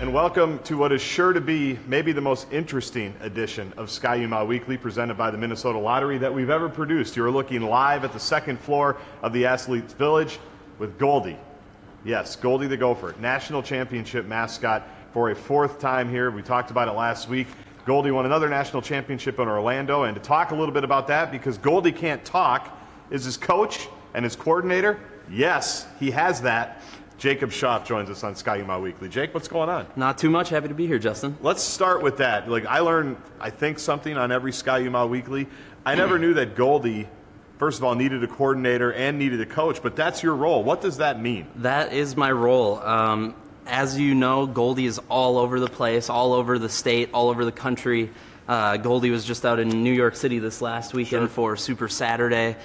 and welcome to what is sure to be maybe the most interesting edition of Ski-U-Mah Weekly, presented by the Minnesota Lottery, that we've ever produced. You're looking live at the second floor of the Athletes Village with Goldy. Yes, Goldy the Gopher, national championship mascot for a fourth time here. We talked about it last week. Goldy won another national championship in Orlando, and to talk a little bit about that, because Goldy can't talk, is his coach and his coordinator. Yes, he has that. Jacob Schauf joins us on Ski-U-Mah Weekly. Jake, what's going on? Not too much. Happy to be here, Justin. Let's start with that. Like, I learn, I think, something on every Ski-U-Mah Weekly. I never knew that Goldy, first of all, needed a coordinator and needed a coach, but that's your role. What does that mean? That is my role. As you know, Goldy is all over the place, all over the state, all over the country. Goldy was just out in New York City this last weekend for Super Saturday.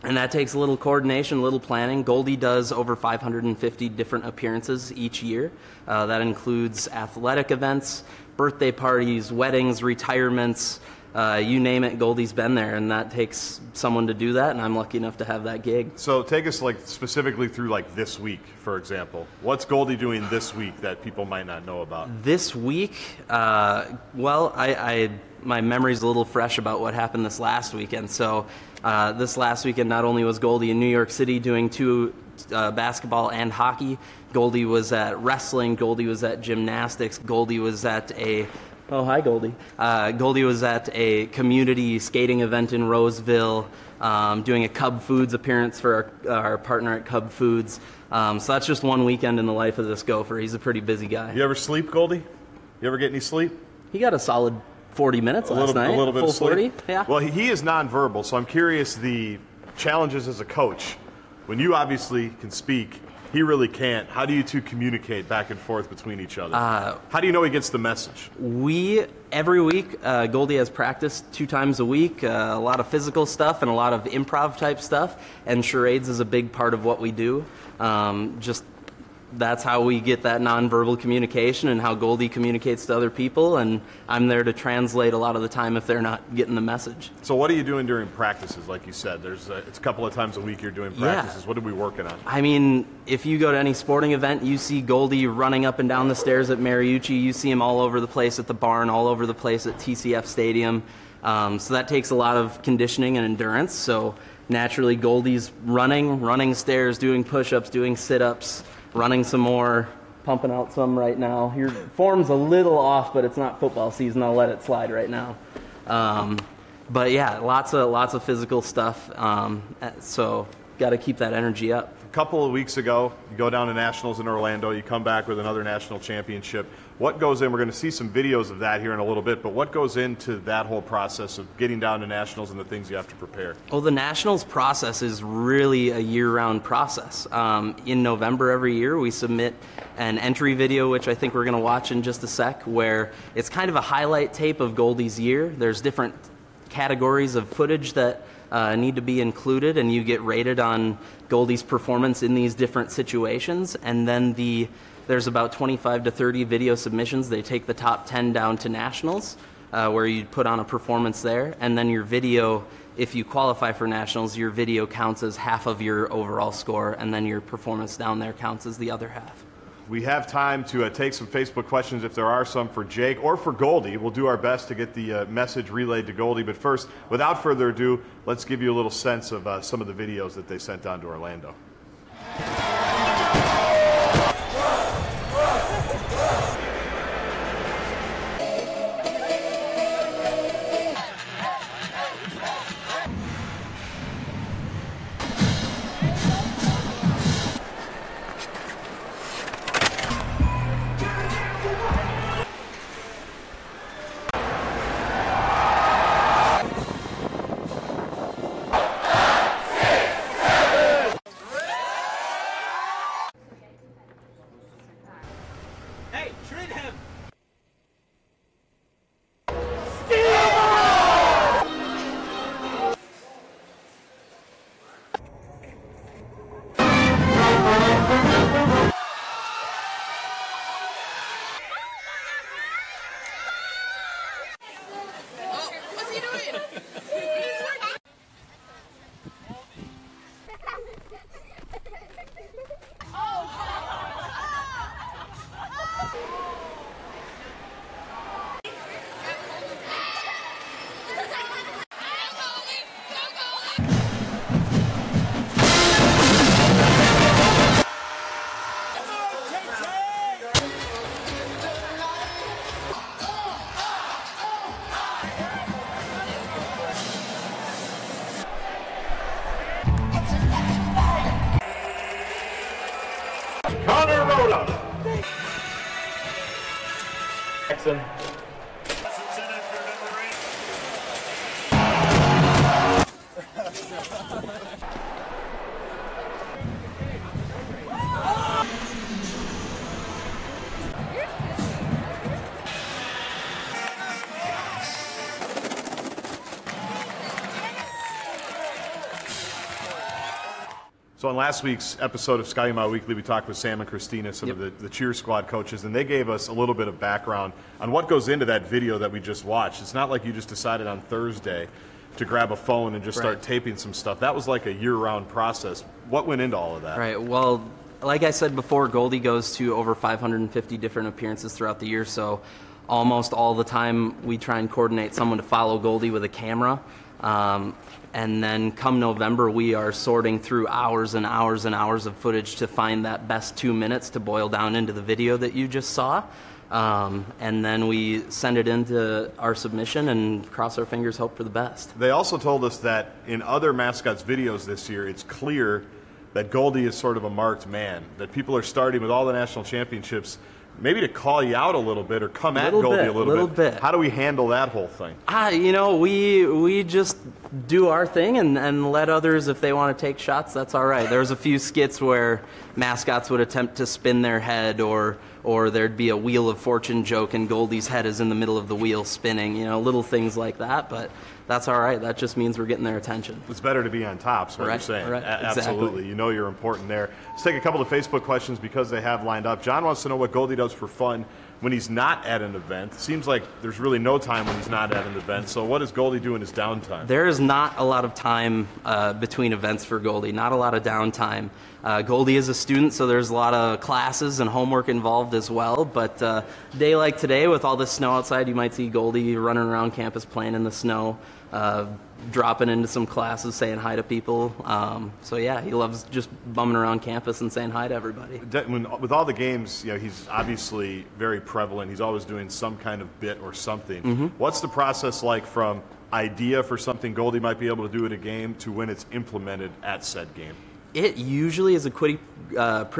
And that takes a little coordination, a little planning. Goldy does over 550 different appearances each year. That includes athletic events, birthday parties, weddings, retirements, you name it, Goldy's been there, and that takes someone to do that, and I'm lucky enough to have that gig. So take us specifically through this week, for example. What's Goldy doing this week that people might not know about? This week, well, my memory's a little fresh about what happened this last weekend. So this last weekend, not only was Goldy in New York City doing basketball and hockey, Goldy was at wrestling, Goldy was at gymnastics, Goldy was at a hi, Goldy. Goldy was at a community skating event in Roseville, doing a Cub Foods appearance for our partner at Cub Foods. So that's just one weekend in the life of this Gopher. He's a pretty busy guy. You ever sleep, Goldy? You ever get any sleep? He got a solid 40 minutes last night. A little bit Full of sleep? 40, yeah. Well, he is nonverbal, so I'm curious the challenges as a coach. When you obviously can speak, he really can't. How do you two communicate back and forth between each other? How do you know he gets the message? Every week, Goldy has practice 2 times a week, a lot of physical stuff and a lot of improv type stuff, and charades is a big part of what we do. That's how we get that nonverbal communication and how Goldy communicates to other people, and I'm there to translate a lot of the time if they're not getting the message. So what are you doing during practices? Like you said, it's a couple of times a week you're doing practices. Yeah. What are we working on? I mean, if you go to any sporting event, you see Goldy running up and down the stairs at Mariucci. You see him all over the place at the barn, all over the place at TCF Stadium. So that takes a lot of conditioning and endurance. So naturally, Goldy's running stairs, doing push-ups, doing sit-ups, running some more, pumping out some right now. Your form's a little off, but it's not football season. I'll let it slide right now. But yeah, lots of physical stuff. So got to keep that energy up. A couple of weeks ago, you go down to Nationals in Orlando. You come back with another national championship. What goes in? We're going to see some videos of that here in a little bit, but what goes into that whole process of getting down to Nationals and the things you have to prepare? Well, the Nationals process is really a year-round process. In November every year, we submit an entry video, which I think we're going to watch in just a sec, where it's kind of a highlight tape of Goldy's year. There's different categories of footage that need to be included, and you get rated on Goldy's performance in these different situations. And then there's about 25 to 30 video submissions. They take the top 10 down to Nationals, where you put on a performance there. And then your video, if you qualify for Nationals, your video counts as half of your overall score, and then your performance down there counts as the other half. We have time to take some Facebook questions if there are some for Jake or for Goldy. We'll do our best to get the message relayed to Goldy. But first, without further ado, let's give you a little sense of some of the videos that they sent down to Orlando. Justin. So on last week's episode of Ski-U-Mah Weekly, we talked with Sam and Christina, some of the cheer squad coaches, and they gave us a little bit of background on what goes into that video that we just watched. It's not like you just decided on Thursday to grab a phone and just start taping some stuff. That was like a year-round process. What went into all of that? Right. Well, like I said before, Goldy goes to over 550 different appearances throughout the year, so almost all the time we try and coordinate someone to follow Goldy with a camera. And then come November, we are sorting through hours and hours and hours of footage to find that best 2 minutes to boil down into the video that you just saw. And then we send it into our submission and cross our fingers, hope for the best. They also told us that in other mascots videos this year, it's clear that Goldy is sort of a marked man, that people are starting with all the national championships maybe to call you out a little bit or come at Goldy a little bit. How do we handle that whole thing? You know, we just do our thing and let others, if they want to take shots, that's all right. There's a few skits where mascots would attempt to spin their head, or there'd be a Wheel of Fortune joke and Goldy's head is in the middle of the wheel spinning, you know, little things like that, but that's all right. That just means we're getting their attention. It's better to be on top, is what you're saying. Right. Absolutely. Exactly. You know you're important there. Let's take a couple of Facebook questions because they have lined up. John wants to know what Goldy does for fun when he's not at an event. It seems like there's really no time when he's not at an event. So what does Goldy do in his downtime? There is not a lot of time between events for Goldy, not a lot of downtime. Goldy is a student, so there's a lot of classes and homework involved as well. But a day like today, with all the snow outside, you might see Goldy running around campus playing in the snow, dropping into some classes, saying hi to people. So yeah, he loves just bumming around campus and saying hi to everybody. With all the games, you know, he's obviously very prevalent. He's always doing some kind of bit or something. Mm-hmm. What's the process like from idea for something Goldy might be able to do at a game to when it's implemented at said game? It usually is a pretty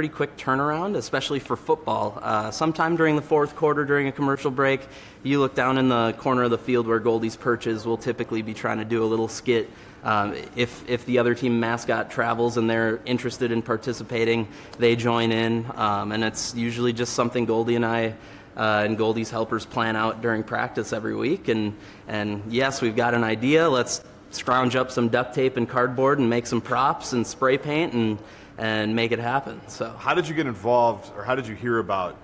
quick turnaround, especially for football. Sometime during the fourth quarter, during a commercial break, you look down in the corner of the field where Goldy's perches, we'll typically be trying to do a little skit. If the other team mascot travels and they're interested in participating, they join in, and it's usually just something Goldy and I and Goldy's helpers plan out during practice every week. And yes, we've got an idea. Let's scrounge up some duct tape and cardboard and make some props and spray paint and make it happen. So how did you get involved, or how did you hear about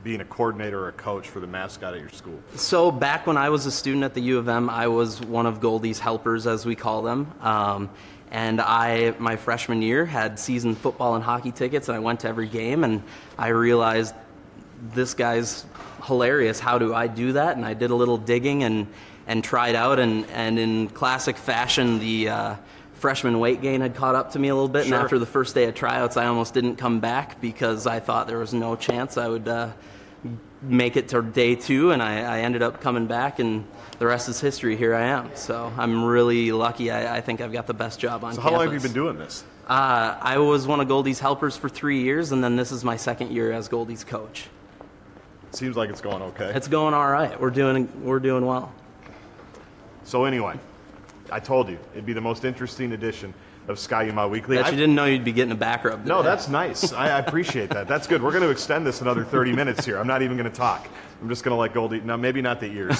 being a coordinator or a coach for the mascot at your school? So back when I was a student at the U of M, I was one of Goldy's helpers, as we call them. And my freshman year, had season football and hockey tickets, and I went to every game, and I realized this guy's hilarious. How do I do that? And I did a little digging and tried out, and in classic fashion, the freshman weight gain had caught up to me a little bit. Sure. And after the first day of tryouts, I almost didn't come back because I thought there was no chance I would make it to day 2, and I ended up coming back, and the rest is history. Here I am. So I'm really lucky. I think I've got the best job on campus. So how long have you been doing this? I was one of Goldy's helpers for 3 years, and then this is my second year as Goldy's coach. Seems like it's going okay. It's going all right. We're doing well. So anyway, I told you it'd be the most interesting edition of Ski-U-Mah Weekly. Bet you didn't know you'd be getting a back rub today. No, that's nice. I appreciate that. That's good. We're going to extend this another 30 minutes here. I'm not even going to talk. I'm just going to let Goldy. No, maybe not the ears.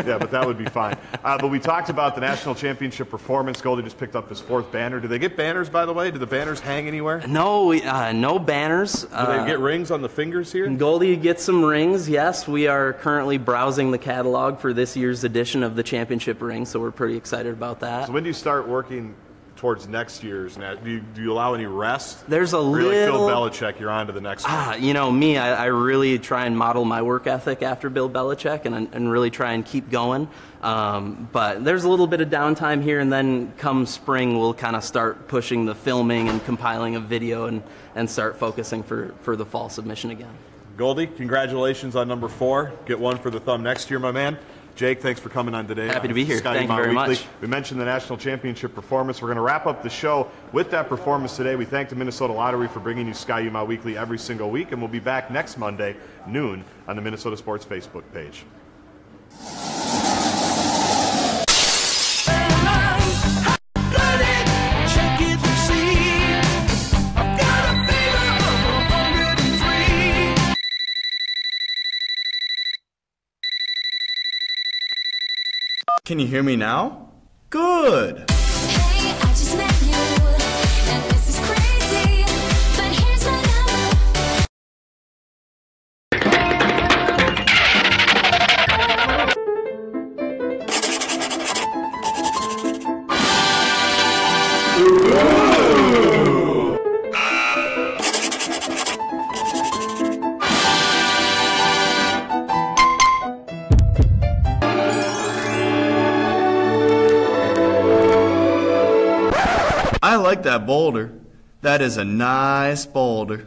Yeah, but that would be fine. But we talked about the national championship performance. Goldy just picked up his 4th banner. Do they get banners, by the way? Do the banners hang anywhere? No, no banners. Do they get rings on the fingers here? Goldy gets some rings, yes. We are currently browsing the catalog for this year's edition of the championship ring, so we're pretty excited about that. So when do you start working towards next year's? Now, do you allow any rest? There's a little. Like Phil Belichick, you're on to the next one. You know me, I really try and model my work ethic after Bill Belichick and really try and keep going. But there's a little bit of downtime here, and then come spring we'll kind of start pushing the filming and compiling of video and start focusing for the fall submission again. Goldy, congratulations on number 4. Get one for the thumb next year, my man. Jake, thanks for coming on today. Happy to be here. Thank you very much. We mentioned the national championship performance. We're going to wrap up the show with that performance today. We thank the Minnesota Lottery for bringing you Ski-U-Mah Weekly every single week, and we'll be back next Monday, noon, on the Minnesota Sports Facebook page. Can you hear me now? Good! Hey, I just met you, and this is crazy, but here's my I like that boulder. That is a nice boulder.